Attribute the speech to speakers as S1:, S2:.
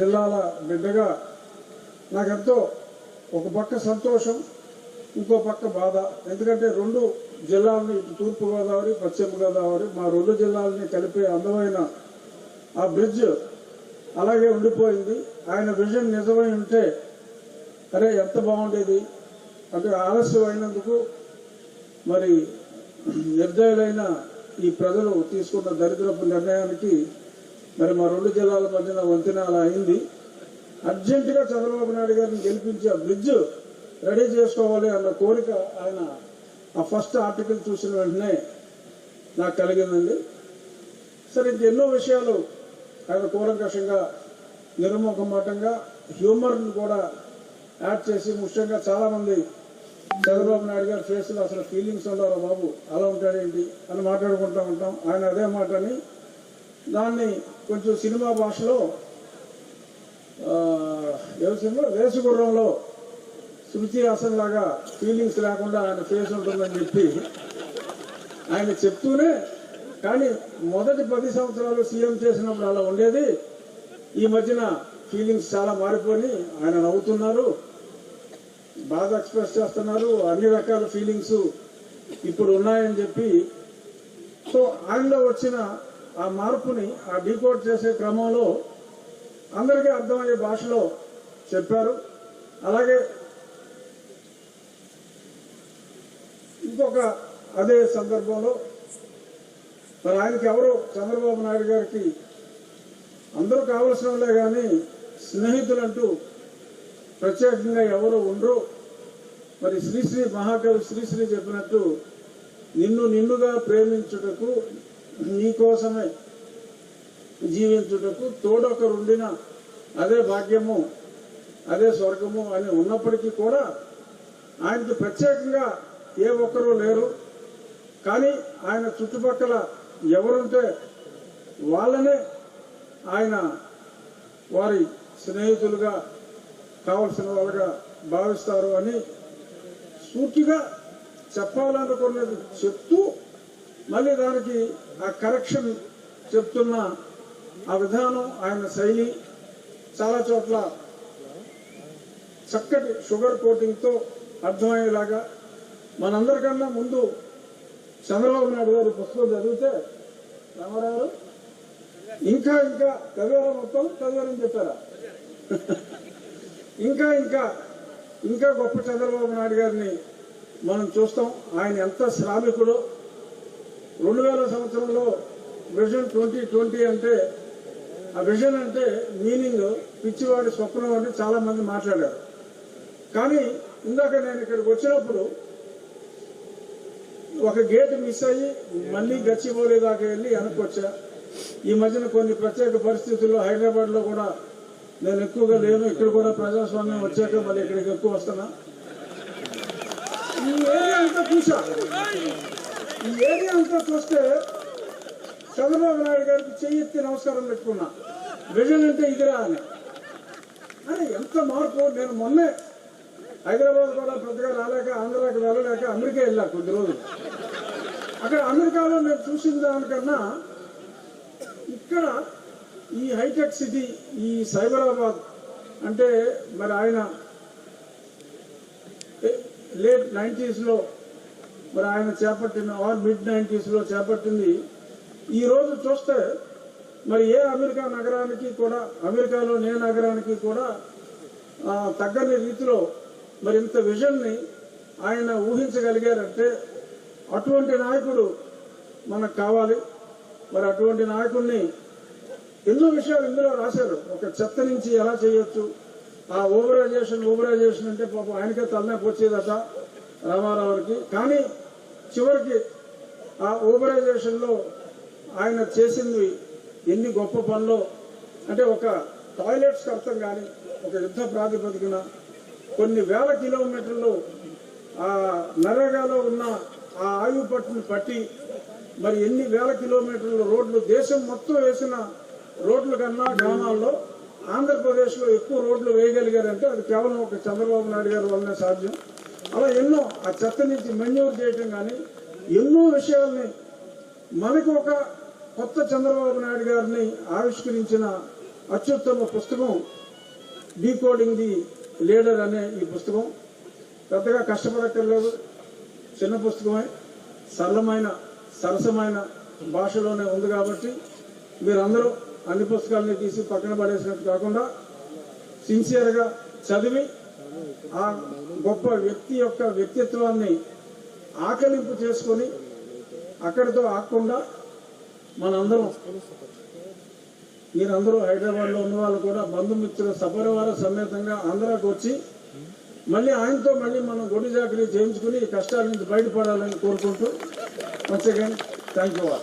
S1: జిల్లాల బిడ్డగా నాకెంతో ఒక పక్క సంతోషం, ఇంకో పక్క బాధ. ఎందుకంటే రెండు జిల్లాలని, తూర్పు గోదావరి పశ్చిమ గోదావరి, మా రెండు జిల్లాలని కలిపే అందమైన ఆ బ్రిడ్జ్ అలాగే ఉండిపోయింది. ఆయన విజన్ నిజమై ఉంటే అరే ఎంత బాగుండేది అంటే, ఆలస్యం అయినందుకు మరి నిర్దయులైన ఈ ప్రజలు తీసుకున్న దరిద్రపు నిర్ణయానికి మరి మా రెండు జిల్లాల మధ్యన వంతెన అలా అయింది. అర్జెంటుగా చంద్రబాబు నాయుడు గారిని గెలిపించి ఆ బ్రిడ్జ్ రెడీ చేసుకోవాలి అన్న కోరిక ఆయన ఆ ఫస్ట్ ఆర్టికల్ చూసిన వెంటనే నాకు కలిగిందండి. సరే, ఇంకెన్నో విషయాలు ఆయన కూలంకషంగా నిర్ముఖమాటంగా హ్యూమర్ని కూడా యాడ్ చేసి, ముఖ్యంగా చాలామంది చంద్రబాబు నాయుడు గారి ఫేస్లో అసలు ఫీలింగ్స్ ఉండవు బాబు, అలా ఉంటాడేంటి అని మాట్లాడుకుంటూ ఉంటాం. ఆయన అదే మాటని దాన్ని కొంచెం సినిమా భాషలో వేసుగుర్రంలో శృతి హాసన్ లాగా ఫీలింగ్స్ లేకుండా ఆయన ఫేస్ ఉంటుందని చెప్పి ఆయన చెప్తూనే, కానీ మొదటి 10 సంవత్సరాలు సీఎం చేసినప్పుడు అలా ఉండేది. ఈ మధ్యన ఫీలింగ్స్ చాలా మారిపోయి ఆయన నవ్వుతున్నారు, బాధ ఎక్స్ప్రెస్ చేస్తున్నారు, అన్ని రకాల ఫీలింగ్స్ ఇప్పుడు ఉన్నాయని చెప్పి, సో ఆయనలో వచ్చిన ఆ మార్పుని ఆ డీకోడ్ చేసే క్రమంలో అందరికీ అర్థమయ్యే భాషలో చెప్పారు. అలాగే ఇంకొక అదే సందర్భంలో మరి ఆయనకి ఎవరు, చంద్రబాబు నాయుడు గారికి అందరూ కావలసిన వాళ్ళే కానీ స్నేహితులంటూ ప్రత్యేకంగా ఎవరు ఉండరు. మరి శ్రీశ్రీ మహాకవి శ్రీశ్రీ చెప్పినట్టు, నిన్ను నిన్నుగా ప్రేమించుటకు, నీకోసమే జీవించుటకు తోడొకరుండిన అదే భాగ్యము, అదే స్వర్గము అని ఉన్నప్పటికీ కూడా ఆయనకి ప్రత్యేకంగా ఏ ఒక్కరూ లేరు. కానీ ఆయన చుట్టుపక్కల ఎవరుంటే వాళ్ళనే ఆయన వారి స్నేహితులుగా, కావలసిన వాళ్ళుగా భావిస్తారు అని సూటిగా చెప్పాలనుకున్నది చెప్తూ, మళ్ళీ దానికి ఆ కరెక్షన్ చెప్తున్న ఆ విధానం, ఆయన శైలి చాలా చోట్ల చక్కటి షుగర్ కోటింగ్తో అర్థమయ్యేలాగా. మనందరికన్నా ముందు చంద్రబాబు నాయుడు గారి పుస్తకం చదివితే, రామారావు ఇంకా ఇంకా చదివారా, మొత్తం చదివారని చెప్పారా? ఇంకా ఇంకా ఇంకా గొప్ప చంద్రబాబు నాయుడు గారిని మనం చూస్తాం. ఆయన ఎంత శ్రామికుడో. 2000 సంవత్సరంలో విజన్ 2020 అంటే, ఆ విజన్ అంటే మీనింగ్ పిచ్చివాడి స్వప్నం అని చాలా మంది మాట్లాడారు. కానీ ఇందాక నేను ఇక్కడికి వచ్చినప్పుడు ఒక గేట్ మిస్ అయ్యి మళ్ళీ గచ్చిబౌలి దాకా వెళ్ళి వెనక్కి వచ్చా. ఈ మధ్యన కొన్ని ప్రత్యేక పరిస్థితుల్లో హైదరాబాద్లో కూడా నేను ఎక్కువగా లేను, ఇక్కడ కూడా ప్రజాస్వామ్యం వచ్చాక మళ్ళీ ఇక్కడికి ఎక్కువ వస్తున్నా. ఈ ఏరియా అంతా చూసా. ఈ ఏరియా అంతా చూస్తే చంద్రబాబు నాయుడు గారికి చెయ్యెత్తి నమస్కారం పెట్టుకున్నా. విజన్ అంటే ఇదిరా అని. అరే ఎంత మార్పు! నేను మొన్నే హైదరాబాద్ కూడా పెద్దగా రాలేక, ఆంధ్రాకి వెళ్ళలేక అమెరికా వెళ్ళా కొద్ది రోజులు. అక్కడ అమెరికాలో నేను చూసిన దానికన్నా ఇక్కడ ఈ హైటెక్ సిటీ, ఈ సైబరాబాద్ అంటే మరి ఆయన లేట్ 90s మరి ఆయన చేపట్టిన, ఆర్ మిడ్ 90s చేపట్టింది. ఈరోజు చూస్తే మరి ఏ అమెరికా నగరానికి కూడా, అమెరికాలో ఏ నగరానికి కూడా తగ్గని రీతిలో మరి ఇంత విజన్ని ఆయన ఊహించగలిగారంటే, అటువంటి నాయకుడు మనకు కావాలి. మరి అటువంటి నాయకుడిని ఎన్నో విషయాలు ఇందులో రాశారు. ఒక చెత్త నుంచి ఎలా చేయొచ్చు, ఆ ఓవరైజేషన్ అంటే పాపం ఆయనకే తలనొప్పి వచ్చేదట రామారావుకి. కానీ చివరికి ఆ ఓవరైజేషన్లో ఆయన చేసింది ఎన్ని గొప్ప పనులు అంటే, ఒక టాయిలెట్స్కి అర్థం కానీ ఒక యుద్ధ ప్రాతిపదికన కొన్ని వేల కిలోమీటర్లు ఆ నరేగాలో ఉన్న ఆ ఆయువు పట్టుని పట్టి మరి ఎన్ని వేల కిలోమీటర్ల రోడ్లు, దేశం మొత్తం వేసిన రోడ్ల కన్నా గ్రామాల్లో ఆంధ్రప్రదేశ్లో ఎక్కువ రోడ్లు వేయగలిగారంటే అది కేవలం ఒక చంద్రబాబు నాయుడు గారి వల్లనే సాధ్యం. అలా ఎన్నో ఆ చెత్త నుంచి మెన్యూర్ చేయటం కానీ ఎన్నో విషయాల్ని మనకు ఒక కొత్త చంద్రబాబు నాయుడు గారిని ఆవిష్కరించిన అత్యుత్తమ పుస్తకం డీకోడింగ్ ది లీడర్ అనే ఈ పుస్తకం. పెద్దగా కష్టపడక్కర్లేదు, చిన్న పుస్తకమే, సరళమైన సరసమైన భాషలోనే ఉంది కాబట్టి మీరందరూ అన్ని పుస్తకాలని తీసి పక్కన పడేసినట్టు కాకుండా సిన్సియర్గా చదివి ఆ గొప్ప వ్యక్తి యొక్క వ్యక్తిత్వాన్ని ఆకలింపు చేసుకొని అక్కడితో ఆగకుండా మనందరం, మీరందరూ హైదరాబాద్లో ఉన్న వాళ్ళు కూడా బంధుమిత్రుల సపరివార సమేతంగా ఆంధ్రాకు వచ్చి మళ్ళీ ఆయనతో మళ్ళీ మనం గొడ్డు చాకరీ చేయించుకుని ఈ కష్టాల నుంచి బయటపడాలని కోరుకుంటూ వన్స్ అగైన్ థ్యాంక్ యూ.